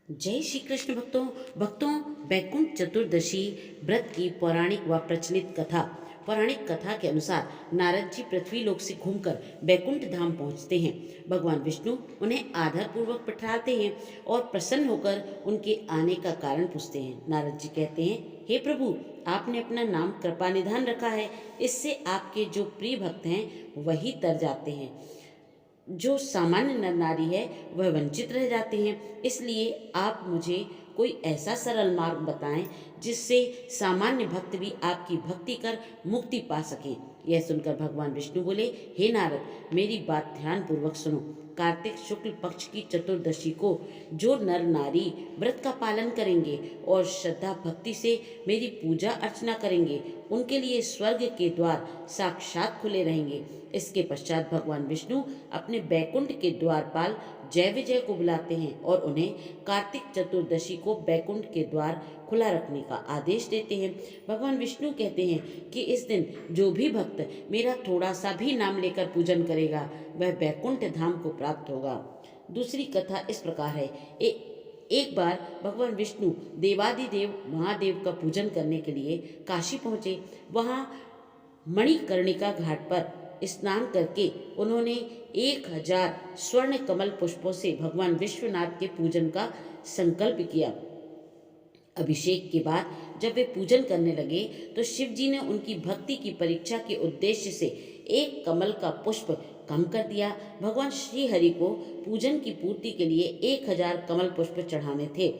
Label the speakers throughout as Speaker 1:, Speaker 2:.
Speaker 1: जय श्री कृष्ण भक्तों बैकुंठ चतुर्दशी व्रत की पौराणिक व प्रचलित कथा। पौराणिक कथा के अनुसार नारद जी पृथ्वी लोक से घूमकर बैकुंठ धाम पहुंचते हैं। भगवान विष्णु उन्हें आदर पूर्वक बैठाते हैं और प्रसन्न होकर उनके आने का कारण पूछते हैं। नारद जी कहते हैं, हे प्रभु, आपने अपना नाम कृपा निधान रखा है, इससे आपके जो प्रिय भक्त हैं वही तर जाते हैं। जो सामान्य नर नारी है वह वंचित रह जाते हैं। इसलिए आप मुझे कोई ऐसा सरल मार्ग बताएं जिससे सामान्य भक्त भी आपकी भक्ति कर मुक्ति पा सकें। यह सुनकर भगवान विष्णु बोले, हे नारद, मेरी बात ध्यान पूर्वक सुनो। कार्तिक शुक्ल पक्ष की चतुर्दशी को जो नर नारी व्रत का पालन करेंगे और श्रद्धा भक्ति से मेरी पूजा अर्चना करेंगे, उनके लिए स्वर्ग के द्वार साक्षात खुले रहेंगे। इसके पश्चात भगवान विष्णु अपने बैकुंठ के द्वारपाल जय विजय को बुलाते हैं और उन्हें कार्तिक चतुर्दशी को बैकुंठ के द्वार खुला रखने का आदेश देते हैं। भगवान विष्णु कहते हैं कि इस दिन जो भी भक्त मेरा थोड़ा सा भी नाम लेकर पूजन करेगा वह बैकुंठ धाम को प्राप्त होगा। दूसरी कथा इस प्रकार है। एक बार भगवान विष्णु देवादिदेव महादेव का पूजन करने के लिए काशी पहुँचे। वहाँ मणिकर्णिका घाट पर स्नान करके उन्होंने 1000 स्वर्ण कमल पुष्पों से भगवान विश्वनाथ के पूजन का संकल्प किया। अभिषेक के बाद जब वे पूजन करने लगे तो शिव जी ने उनकी भक्ति की परीक्षा के उद्देश्य से एक कमल का पुष्प कम कर दिया। भगवान श्री हरि को पूजन की पूर्ति के लिए 1000 कमल पुष्प चढ़ाने थे।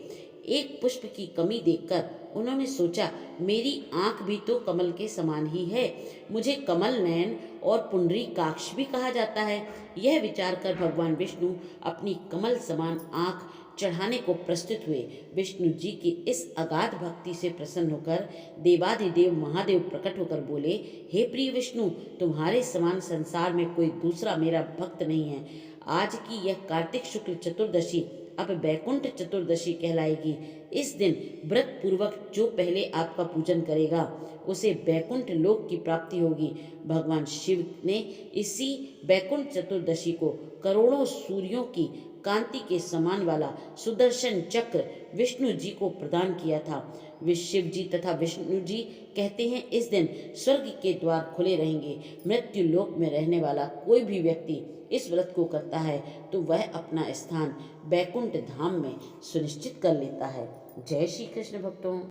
Speaker 1: एक पुष्प की कमी देखकर उन्होंने सोचा, मेरी आंख भी तो कमल के समान ही है, मुझे कमल नयन और पुंडरीकाक्ष भी कहा जाता है। यह विचार कर भगवान विष्णु अपनी कमल समान आंख चढ़ाने को प्रस्तुत हुए। विष्णु जी की इस अगाध भक्ति से प्रसन्न होकर देवाधिदेव महादेव प्रकट होकर बोले, हे प्रिय विष्णु, तुम्हारे समान संसार में कोई दूसरा मेरा भक्त नहीं है। आज की यह कार्तिक शुक्ल चतुर्दशी अब बैकुंठ चतुर्दशी कहलाएगी। इस दिन व्रत पूर्वक जो पहले आपका पूजन करेगा उसे बैकुंठ लोक की प्राप्ति होगी। भगवान शिव ने इसी बैकुंठ चतुर्दशी को करोड़ों सूर्यों की कांति के समान वाला सुदर्शन चक्र विष्णु जी को प्रदान किया था। शिव जी तथा विष्णु जी कहते हैं, इस दिन स्वर्ग के द्वार खुले रहेंगे। मृत्यु लोक में रहने वाला कोई भी व्यक्ति इस व्रत को करता है तो वह अपना स्थान बैकुंठ धाम में सुनिश्चित कर लेता है। जय श्री कृष्ण भक्तों।